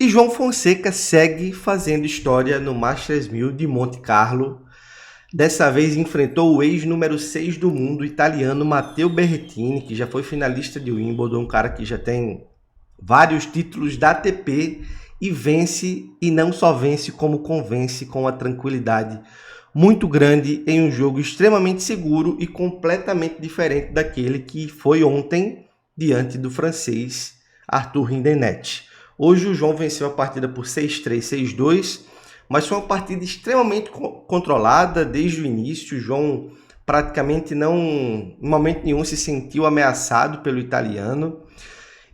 E João Fonseca segue fazendo história no Masters 1000 de Monte Carlo. Dessa vez enfrentou o ex-número 6 do mundo, o italiano Matteo Berrettini, que já foi finalista de Wimbledon, um cara que já tem vários títulos da ATP e vence, e não só vence, como convence com uma tranquilidade muito grande em um jogo extremamente seguro e completamente diferente daquele que foi ontem diante do francês Arthur Rindenet. Hoje o João venceu a partida por 6-3, 6-2, mas foi uma partida extremamente controlada desde o início. O João praticamente não, em momento nenhum, se sentiu ameaçado pelo italiano.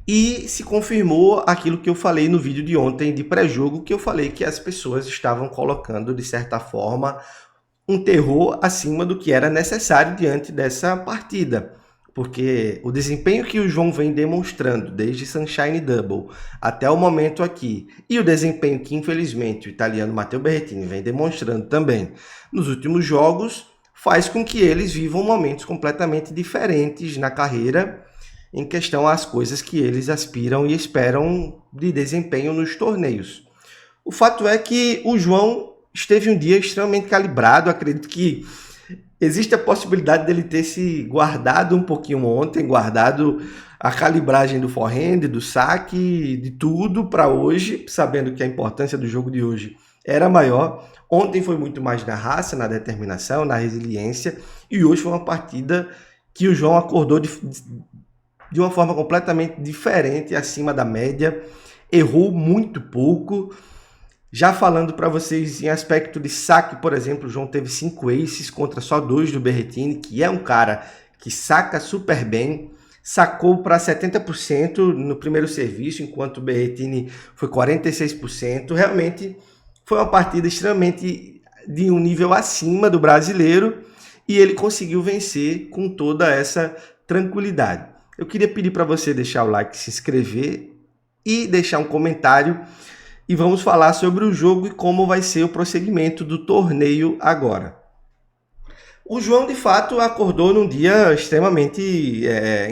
E se confirmou aquilo que eu falei no vídeo de ontem de pré-jogo, que eu falei que as pessoas estavam colocando, de certa forma, um terror acima do que era necessário diante dessa partida. Porque o desempenho que o João vem demonstrando desde Sunshine Double até o momento aqui, e o desempenho que infelizmente o italiano Matteo Berrettini vem demonstrando também nos últimos jogos, faz com que eles vivam momentos completamente diferentes na carreira em questão às coisas que eles aspiram e esperam de desempenho nos torneios. O fato é que o João esteve um dia extremamente calibrado. Acredito que existe a possibilidade dele ter se guardado um pouquinho ontem, guardado a calibragem do forehand, do saque, de tudo para hoje, sabendo que a importância do jogo de hoje era maior. Ontem foi muito mais na raça, na determinação, na resiliência, e hoje foi uma partida que o João acordou de uma forma completamente diferente, acima da média, errou muito pouco. Já falando para vocês em aspecto de saque, por exemplo, o João teve 5 aces contra só 2 do Berrettini, que é um cara que saca super bem, sacou para 70% no primeiro serviço, enquanto o Berrettini foi 46%. Realmente foi uma partida extremamente de um nível acima do brasileiro, e ele conseguiu vencer com toda essa tranquilidade. Eu queria pedir para você deixar o like, se inscrever e deixar um comentário. E vamos falar sobre o jogo e como vai ser o prosseguimento do torneio agora. O João, de fato, acordou num dia extremamente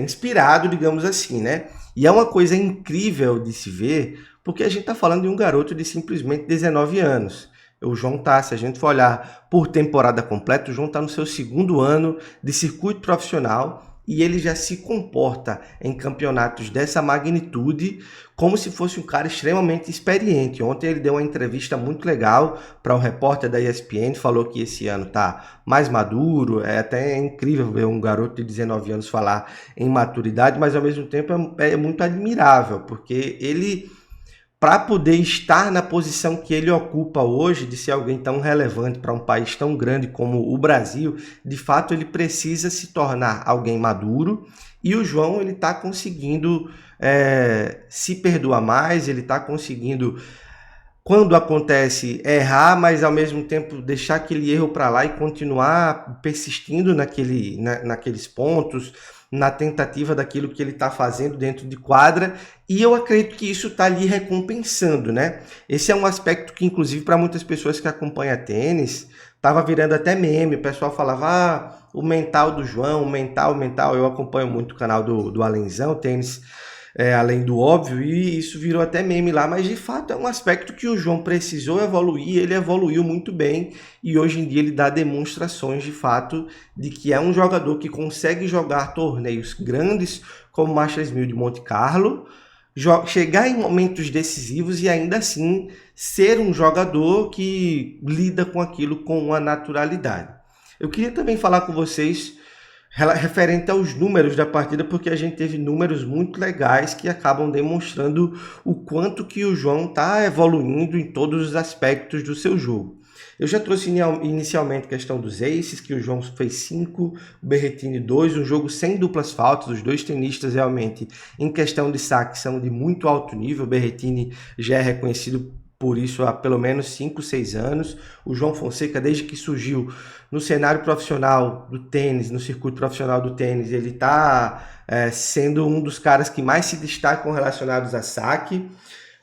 inspirado, digamos assim, né? E é uma coisa incrível de se ver, porque a gente está falando de um garoto de simplesmente 19 anos. O João tá, se a gente for olhar por temporada completa, o João está no seu 2º ano de circuito profissional, e ele já se comporta em campeonatos dessa magnitude como se fosse um cara extremamente experiente. Ontem ele deu uma entrevista muito legal para um repórter da ESPN, falou que esse ano está mais maduro. É até incrível ver um garoto de 19 anos falar em maturidade, mas ao mesmo tempo é muito admirável, porque ele, para poder estar na posição que ele ocupa hoje, de ser alguém tão relevante para um país tão grande como o Brasil, de fato ele precisa se tornar alguém maduro, e o João ele está conseguindo se perdoar mais, ele está conseguindo, quando acontece, errar, mas ao mesmo tempo deixar aquele erro para lá e continuar persistindo naqueles pontos, na tentativa daquilo que ele está fazendo dentro de quadra, e eu acredito que isso está ali recompensando, né? Esse é um aspecto que, inclusive, para muitas pessoas que acompanham tênis, estava virando até meme. O pessoal falava, o mental do João, o mental. Eu acompanho muito o canal do Alenzão, tênis além do óbvio, e isso virou até meme lá, mas de fato é um aspecto que o João precisou evoluir. Ele evoluiu muito bem, e hoje em dia ele dá demonstrações de fato de que é um jogador que consegue jogar torneios grandes como o Masters 1000 de Monte Carlo, chegar em momentos decisivos e ainda assim ser um jogador que lida com aquilo com uma naturalidade. Eu queria também falar com vocês referente aos números da partida, porque a gente teve números muito legais que acabam demonstrando o quanto que o João está evoluindo em todos os aspectos do seu jogo. Eu já trouxe inicialmente a questão dos aces, que o João fez 5, o Berrettini 2, um jogo sem duplas faltas. Os dois tenistas realmente, em questão de saque, são de muito alto nível. O Berrettini já é reconhecido por isso há pelo menos 5, 6 anos. O João Fonseca, desde que surgiu no cenário profissional do tênis, no circuito profissional do tênis, ele está sendo um dos caras que mais se destacam relacionados a saque.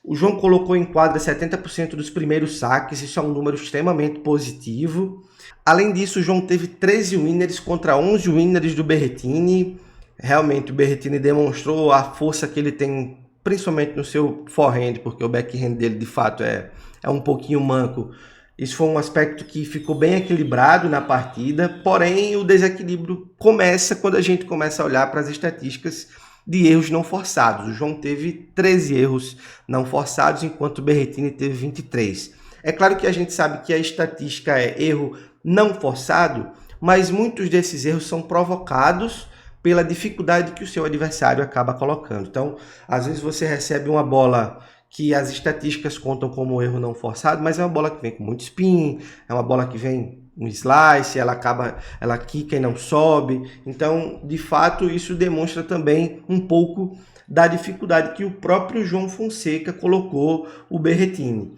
O João colocou em quadra 70% dos primeiros saques, isso é um número extremamente positivo. Além disso, o João teve 13 winners contra 11 winners do Berrettini. Realmente o Berrettini demonstrou a força que ele tem principalmente no seu forehand, porque o backhand dele de fato é um pouquinho manco. Isso foi um aspecto que ficou bem equilibrado na partida, porém o desequilíbrio começa quando a gente começa a olhar para as estatísticas de erros não forçados. O João teve 13 erros não forçados, enquanto o Berrettini teve 23. É claro que a gente sabe que a estatística é erro não forçado, mas muitos desses erros são provocados pela dificuldade que o seu adversário acaba colocando. Então, às vezes você recebe uma bola que as estatísticas contam como erro não forçado, mas é uma bola que vem com muito spin, é uma bola que vem um slice, ela quica e não sobe. Então, de fato, isso demonstra também um pouco da dificuldade que o próprio João Fonseca colocou o Berrettini.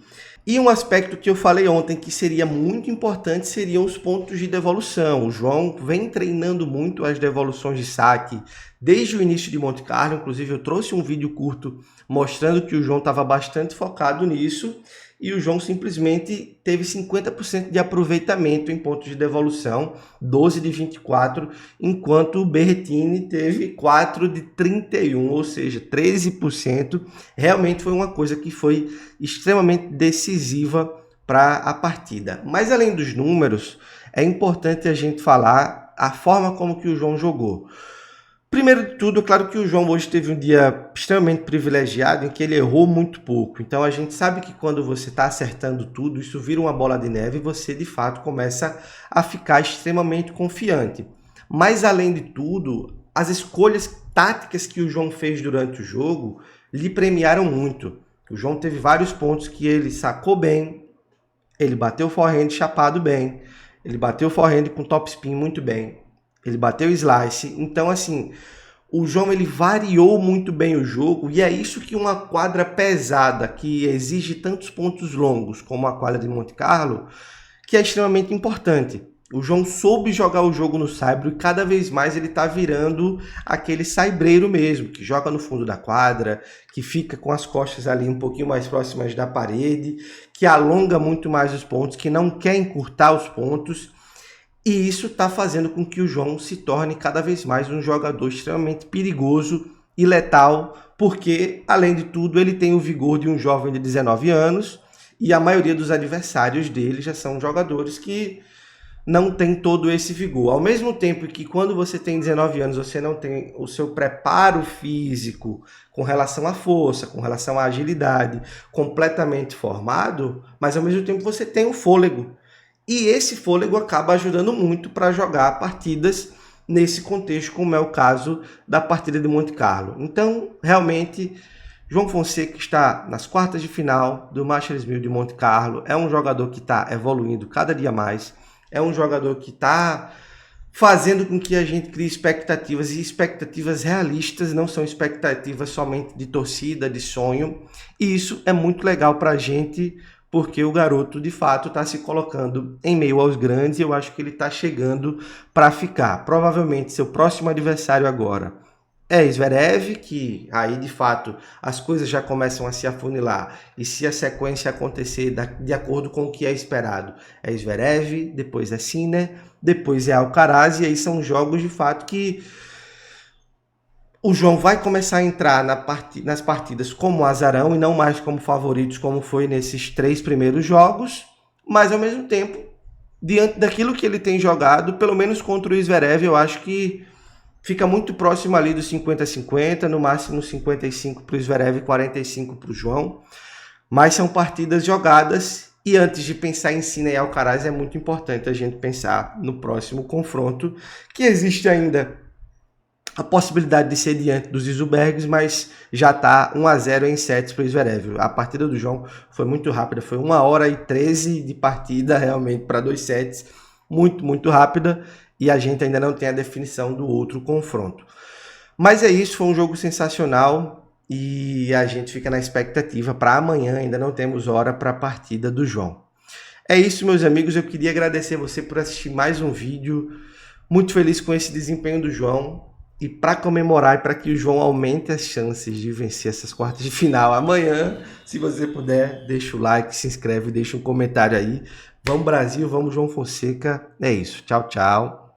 E um aspecto que eu falei ontem que seria muito importante seriam os pontos de devolução. O João vem treinando muito as devoluções de saque desde o início de Monte Carlo. Inclusive eu trouxe um vídeo curto mostrando que o João estava bastante focado nisso. E o João simplesmente teve 50% de aproveitamento em pontos de devolução, 12 de 24, enquanto o Berrettini teve 4 de 31, ou seja, 13%. Realmente foi uma coisa que foi extremamente decisiva para a partida. Mas além dos números, é importante a gente falar a forma como que o João jogou. Primeiro de tudo, é claro que o João hoje teve um dia extremamente privilegiado em que ele errou muito pouco. Então a gente sabe que quando você está acertando tudo, isso vira uma bola de neve e você de fato começa a ficar extremamente confiante. Mas além de tudo, as escolhas táticas que o João fez durante o jogo lhe premiaram muito. O João teve vários pontos que ele sacou bem, ele bateu o forehand chapado bem, ele bateu o forehand com top spin muito bem. Ele bateu slice, então assim, o João ele variou muito bem o jogo e é isso que uma quadra pesada, que exige tantos pontos longos como a quadra de Monte Carlo, que é extremamente importante. O João soube jogar o jogo no saibro e cada vez mais ele está virando aquele saibreiro mesmo, que joga no fundo da quadra, que fica com as costas ali um pouquinho mais próximas da parede, que alonga muito mais os pontos, que não quer encurtar os pontos. E isso está fazendo com que o João se torne cada vez mais um jogador extremamente perigoso e letal, porque, além de tudo, ele tem o vigor de um jovem de 19 anos e a maioria dos adversários dele já são jogadores que não têm todo esse vigor. Ao mesmo tempo que quando você tem 19 anos, você não tem o seu preparo físico com relação à força, com relação à agilidade completamente formado, mas ao mesmo tempo você tem o fôlego. E esse fôlego acaba ajudando muito para jogar partidas nesse contexto, como é o caso da partida de Monte Carlo. Então, realmente, João Fonseca está nas quartas de final do Masters 1000 de Monte Carlo. É um jogador que está evoluindo cada dia mais. É um jogador que está fazendo com que a gente crie expectativas, e expectativas realistas, não são expectativas somente de torcida, de sonho. E isso é muito legal para a gente, porque o garoto, de fato, está se colocando em meio aos grandes e eu acho que ele está chegando para ficar. Provavelmente, seu próximo adversário agora é Zverev, que aí, de fato, as coisas já começam a se afunilar. E se a sequência acontecer de acordo com o que é esperado, é Zverev, depois é Sinner, depois é Alcaraz, e aí são jogos, de fato, que o João vai começar a entrar nas partidas como azarão e não mais como favoritos, como foi nesses 3 primeiros jogos, mas ao mesmo tempo, diante daquilo que ele tem jogado, pelo menos contra o Zverev, eu acho que fica muito próximo ali dos 50-50, no máximo 55 para o Zverev e 45 para o João, mas são partidas jogadas e antes de pensar em Sinner e Alcaraz é muito importante a gente pensar no próximo confronto, que existe ainda a possibilidade de ser diante dos Isulbergs, mas já está 1-0 em sets para o Zverev. A partida do João foi muito rápida, foi 1h13 de partida realmente para 2 sets, muito rápida, e a gente ainda não tem a definição do outro confronto. Mas é isso, foi um jogo sensacional e a gente fica na expectativa para amanhã, ainda não temos hora para a partida do João. É isso, meus amigos, eu queria agradecer você por assistir mais um vídeo, muito feliz com esse desempenho do João. E para comemorar e para que o João aumente as chances de vencer essas quartas de final amanhã, se você puder, deixa o like, se inscreve, deixa um comentário aí. Vamos Brasil, vamos João Fonseca. É isso. Tchau, tchau.